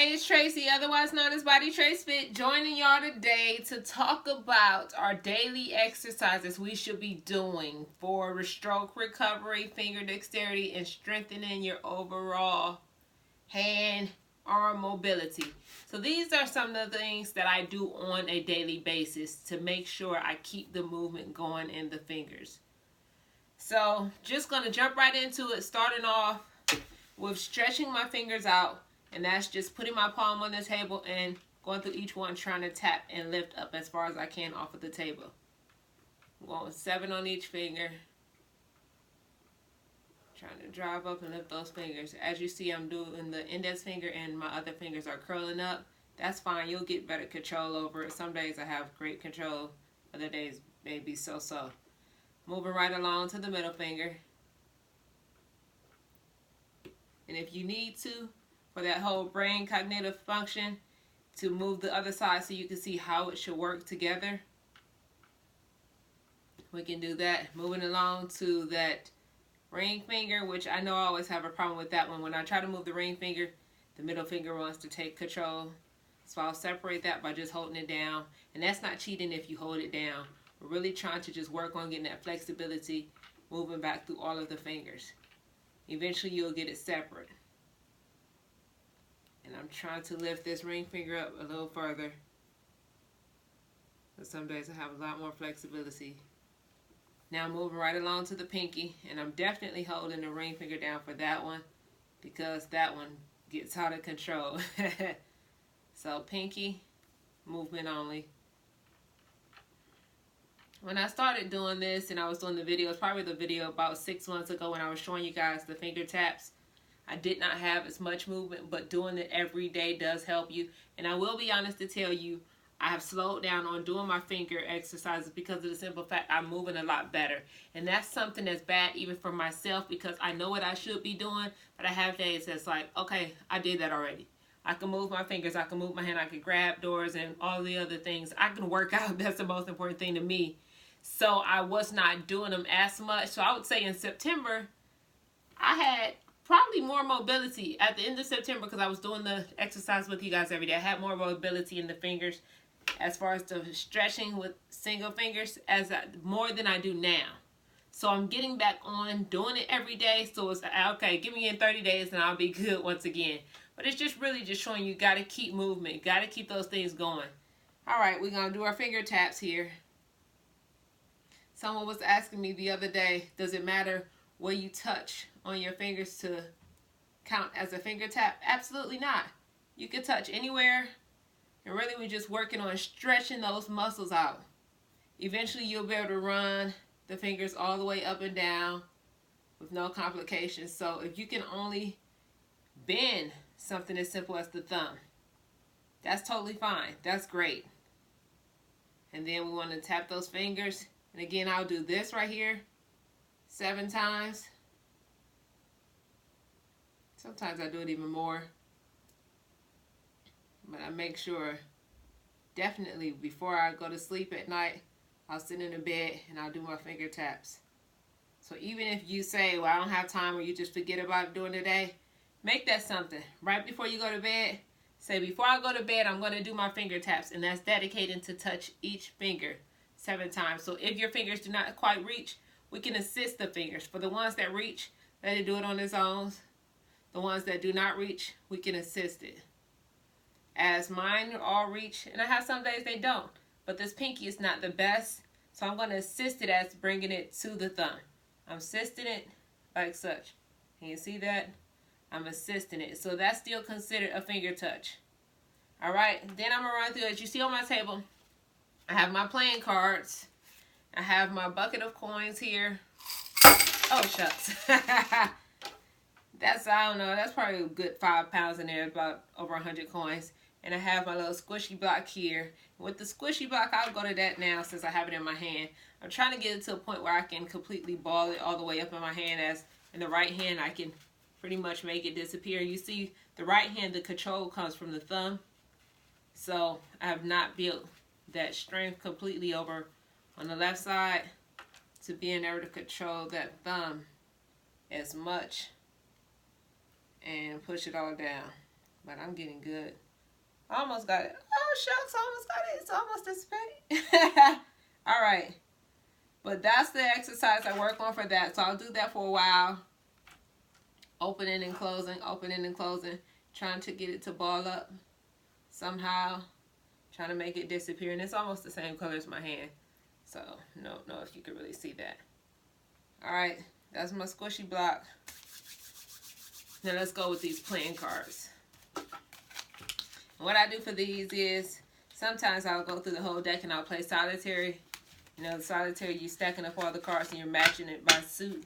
Hey, it's Tracy, otherwise known as Bodytracefit, joining y'all today to talk about our daily exercises we should be doing for stroke recovery, finger dexterity, and strengthening your overall hand arm mobility. So these are some of the things that I do on a daily basis to make sure I keep the movement going in the fingers. So just going to jump right into it, starting off with stretching my fingers out. And that's just putting my palm on the table and going through each one, trying to tap and lift up as far as I can off of the table. I'm going 7 on each finger. Trying to drive up and lift those fingers. As you see, I'm doing the index finger and my other fingers are curling up. That's fine. You'll get better control over it. Some days I have great control. Other days maybe so-so. Moving right along to the middle finger. And if you need to, for that whole brain cognitive function, to move the other side so you can see how it should work together, we can do that. Moving along to that ring finger, which I know I always have a problem with that one. When I try to move the ring finger, the middle finger wants to take control. So I'll separate that by just holding it down. And that's not cheating if you hold it down. We're really trying to just work on getting that flexibility, moving back through all of the fingers. Eventually you'll get it separate. And I'm trying to lift this ring finger up a little further. But some days I have a lot more flexibility. Now I'm moving right along to the pinky. And I'm definitely holding the ring finger down for that one, because that one gets out of control. So pinky, movement only. When I started doing this and I was doing the videos, probably the video about 6 months ago when I was showing you guys the finger taps, I did not have as much movement, but doing it every day does help you. And I will be honest to tell you, I have slowed down on doing my finger exercises because of the simple fact I'm moving a lot better. And that's something that's bad even for myself, because I know what I should be doing, but I have days that's like, okay, I did that already. I can move my fingers, I can move my hand, I can grab doors and all the other things. I can work out. That's the most important thing to me. So I was not doing them as much. So I would say in September, I had probably more mobility at the end of September, because I was doing the exercise with you guys every day. I had more mobility in the fingers as far as the stretching with single fingers more than I do now. So I'm getting back on doing it every day. So it's okay, give me in 30 days and I'll be good once again. But it's just really just showing you got to keep movement, got to keep those things going. All right, we're going to do our finger taps here. Someone was asking me the other day, does it matter where you touch on your fingers to count as a finger tap? Absolutely not. You can touch anywhere, and really we're just working on stretching those muscles out. Eventually you'll be able to run the fingers all the way up and down with no complications. So if you can only bend something as simple as the thumb, that's totally fine. That's great. And then we want to tap those fingers. And again, I'll do this right here 7 times. Sometimes I do it even more. But I make sure, definitely before I go to sleep at night, I'll sit in the bed and I'll do my finger taps. So even if you say, well, I don't have time, or you just forget about doing it today, make that something. Right before you go to bed, say, before I go to bed, I'm going to do my finger taps. And that's dedicated to touch each finger 7 times. So if your fingers do not quite reach, we can assist the fingers. For the ones that reach, let it do it on its own. The ones that do not reach, we can assist it. As mine all reach, and I have some days they don't, but this pinky is not the best, so I'm going to assist it as bringing it to the thumb. I'm assisting it like such. Can you see that? I'm assisting it. So that's still considered a finger touch. All right, then I'm going to run through, as you see on my table, I have my playing cards. I have my bucket of coins here. Oh, shucks. That's, I don't know, that's probably a good 5 pounds in there, about over 100 coins. And I have my little squishy block here. With the squishy block, I'll go to that now since I have it in my hand. I'm trying to get it to a point where I can completely ball it all the way up in my hand, as in the right hand I can pretty much make it disappear. You see, the right hand, the control comes from the thumb. So I have not built that strength completely over on the left side to being able to control that thumb as much and push it all down. but I'm getting good. I almost got it. Oh, shucks, I almost got it. It's almost dissipating. All right. But that's the exercise I work on for that. So I'll do that for a while. Opening and closing, trying to get it to ball up somehow. Trying to make it disappear. And it's almost the same color as my hand. So, no, if you could really see that. All right, that's my squishy block. Now let's go with these playing cards. And what I do for these is, sometimes I'll go through the whole deck and I'll play solitary. You know, the solitary, you're stacking up all the cards and you're matching it by suit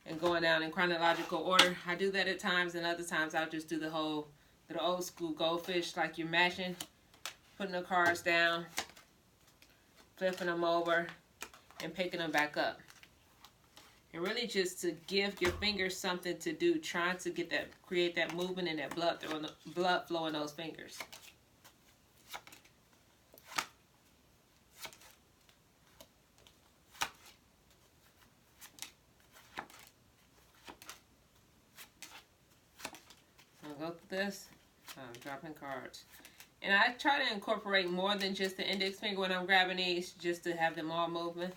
and going down in chronological order. I do that at times, and other times I'll just do the old school goldfish, like you're matching, putting the cards down, flipping them over, and picking them back up. And really just to give your fingers something to do, trying to create that movement and that blood flow in those fingers. I'll go through this. I'm dropping cards. And I try to incorporate more than just the index finger when I'm grabbing these, just to have them all moving.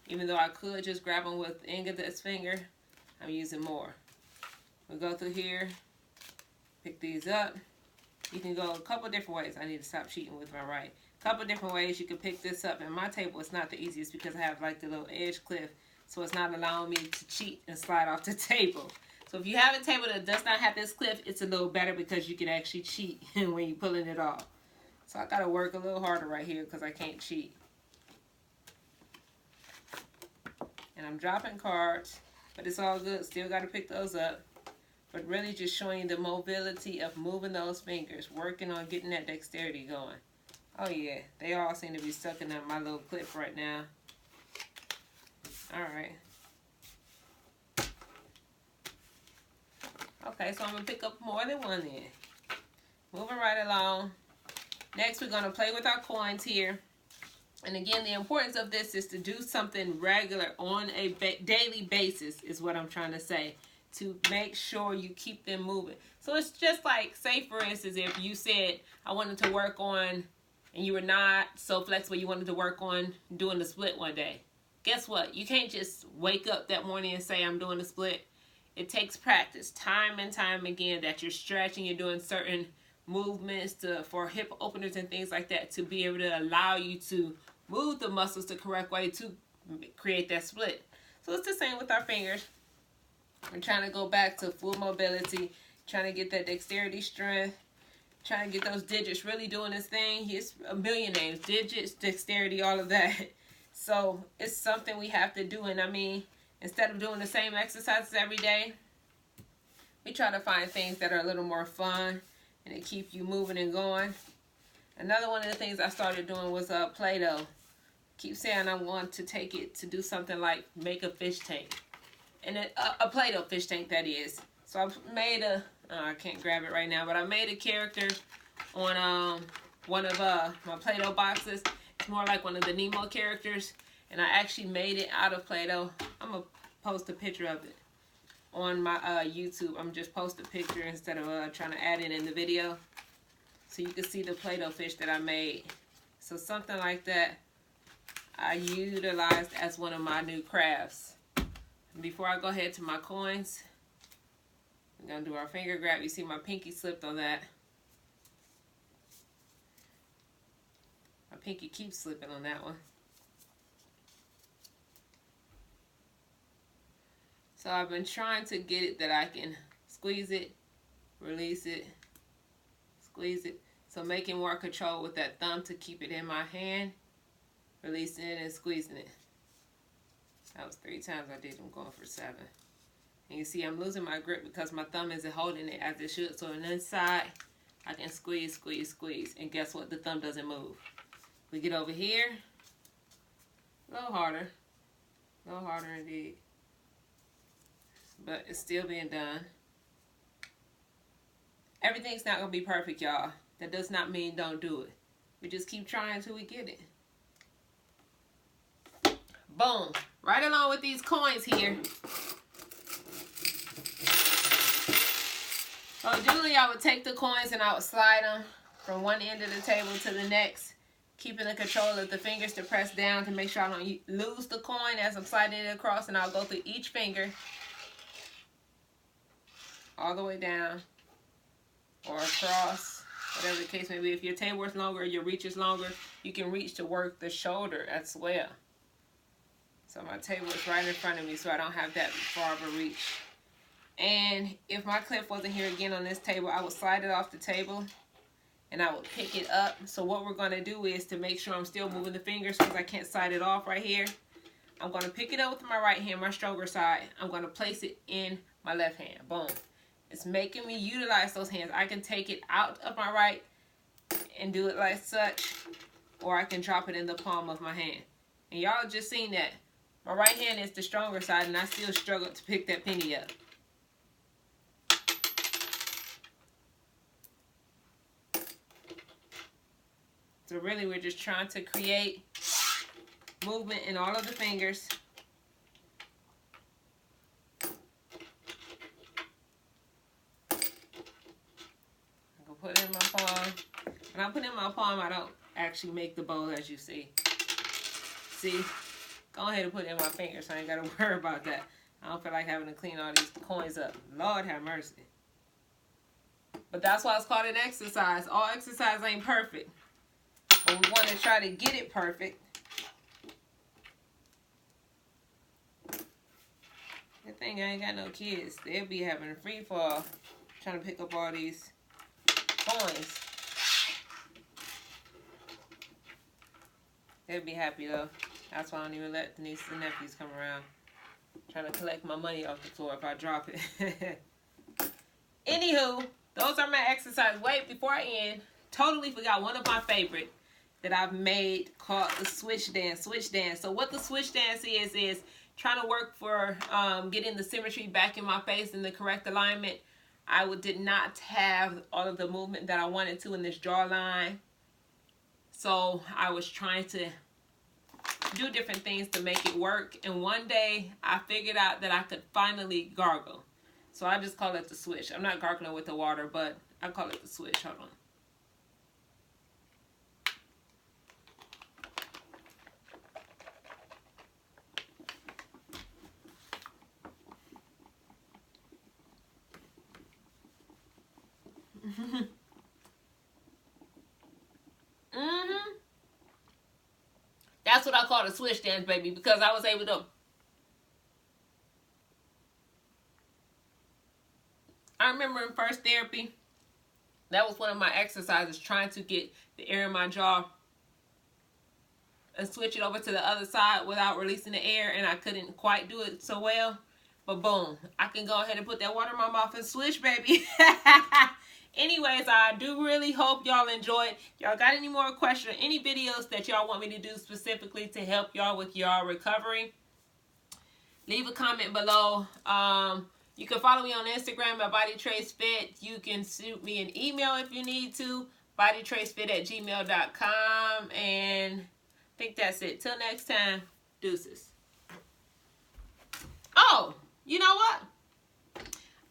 Even though I could just grab them with the index finger, I'm using more. We'll go through here, pick these up. You can go a couple different ways. I need to stop cheating with my right. A couple different ways you can pick this up. And my table is not the easiest because I have like the little edge cliff, so it's not allowing me to cheat and slide off the table. So if you have a table that does not have this cliff, it's a little better because you can actually cheat when you're pulling it off. So I got to work a little harder right here because I can't cheat. And I'm dropping cards, but it's all good. Still got to pick those up. But really just showing you the mobility of moving those fingers, working on getting that dexterity going. Oh yeah, they all seem to be stuck in my little clip right now. All right. Okay, so I'm going to pick up more than one then. Moving right along. Next, we're going to play with our coins here. And again, the importance of this is to do something regular on a daily basis is what I'm trying to say. To make sure you keep them moving. So it's just like, say for instance, if you said, I wanted to work on, and you were not so flexible, you wanted to work on doing the split one day. Guess what? You can't just wake up that morning and say, I'm doing the split. It takes practice, time and time again, that you're stretching, you're doing certain movements for hip openers and things like that to be able to allow you to move the muscles the correct way to create that split. So it's the same with our fingers. We're trying to go back to full mobility, trying to get that dexterity, strength, trying to get those digits really doing this thing. Here's a million names, digits, dexterity, all of that. So it's something we have to do. And I mean, instead of doing the same exercises every day, we try to find things that are a little more fun and to keep you moving and going. Another one of the things I started doing was play-doh. Keep saying I want to take it to do something like make a fish tank. And a play-doh fish tank, that is. So I made I can't grab it right now, but I made a character on one of my play-doh boxes. It's more like one of the Nemo characters. And I actually made it out of play-doh. I'm going to post a picture of it on my YouTube. I'm just post a picture instead of trying to add it in the video. So you can see the play-doh fish that I made. So something like that I utilized as one of my new crafts. And before I go ahead to my coins, we're going to do our finger grab. You see my pinky slipped on that. My pinky keeps slipping on that one. So I've been trying to get it that I can squeeze it, release it, squeeze it. So making more control with that thumb to keep it in my hand, releasing it and squeezing it. That was 3 times I did. I'm going for 7. And you see I'm losing my grip because my thumb isn't holding it as it should. So on the inside, I can squeeze, squeeze, squeeze. And guess what? The thumb doesn't move. We get over here, a little harder indeed. But it's still being done. Everything's not going to be perfect, y'all. That does not mean don't do it. We just keep trying until we get it. Boom. Right along with these coins here. So generally I would take the coins and I would slide them from one end of the table to the next, keeping the control of the fingers to press down to make sure I don't lose the coin as I'm sliding it across, and I'll go through each finger all the way down or across, whatever the case may be. If your table is longer or your reach is longer, you can reach to work the shoulder as well. So my table is right in front of me, so I don't have that far of a reach. And if my clip wasn't here again on this table, I would slide it off the table and I would pick it up. So what we're going to do is, to make sure I'm still moving the fingers because I can't slide it off right here, I'm going to pick it up with my right hand, my stronger side. I'm going to place it in my left hand. Boom. It's making me utilize those hands. I can take it out of my right and do it like such, or I can drop it in the palm of my hand. And y'all just seen that. My right hand is the stronger side, and I still struggled to pick that penny up. So really, we're just trying to create movement in all of the fingers. I can put it in my palm. When I put it in my palm, I don't actually make the bowl, as you see. See? Go ahead and put it in my fingers, so I ain't got to worry about that. I don't feel like having to clean all these coins up. Lord have mercy. But that's why it's called an exercise. All exercise ain't perfect. But we want to try to get it perfect. Good thing I ain't got no kids. They'll be having a free fall trying to pick up all these coins. They'll be happy though. That's why I don't even let the nieces and nephews come around. Trying to collect my money off the floor if I drop it. Anywho, those are my exercises. Wait, before I end, totally forgot one of my favorite that I've made called the swish dance. Swish dance. So what the swish dance is trying to work for getting the symmetry back in my face in the correct alignment. I did not have all of the movement that I wanted to in this jawline. So I was trying to do different things to make it work. And one day I figured out that I could finally gargle. So I just call it the swish. I'm not gargling with the water, but I call it the swish. Hold on. That's what I call the swish dance, baby, because I was able to. I remember in first therapy, that was one of my exercises, trying to get the air in my jaw and switch it over to the other side without releasing the air, and I couldn't quite do it so well. But boom, I can go ahead and put that water in my mouth and swish, baby. Anyways, I do really hope y'all enjoyed. Y'all got any more questions, any videos that y'all want me to do specifically to help y'all with y'all recovery? Leave a comment below. You can follow me on Instagram at Bodytracefit. You can shoot me an email if you need to, bodytracefit@gmail.com. And I think that's it. Till next time, deuces. Oh, you know what?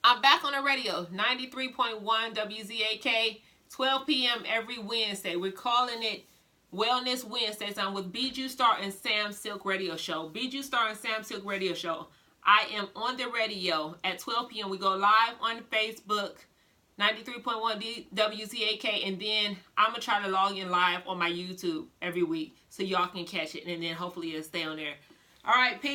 I'm back on the radio, 93.1 WZAK, 12 p.m. every Wednesday. We're calling it Wellness Wednesdays. I'm with Bijou Star and Sam Silk Radio Show. Bijou Star and Sam Silk Radio Show. I am on the radio at 12 p.m. We go live on Facebook, 93.1 WZAK, and then I'm going to try to log in live on my YouTube every week so y'all can catch it, and then hopefully it'll stay on there. All right, peace.